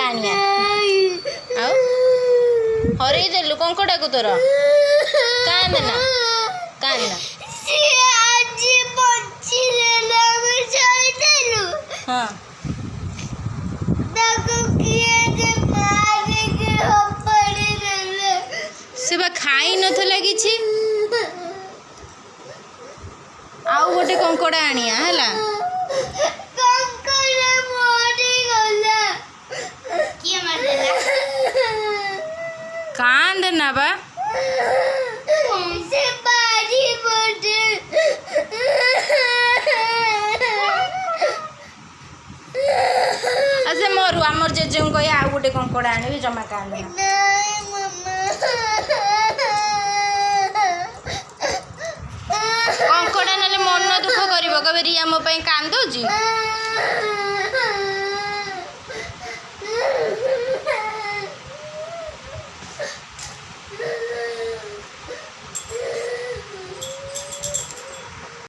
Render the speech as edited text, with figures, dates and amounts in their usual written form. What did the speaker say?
आनिया आउ हरई देलु कंकड़ा को तोर कांदना कांदना हाँ से बा खाई नथला किछि आउ गोटे कंकड़ा आनिया हला कांदना बा अच्छा मरु आमर जेजे कही आउ गोटे कंकड़ा आने जमा कांदना कंकड़ा ना मन दुख कर कहे रिया मो कांदुची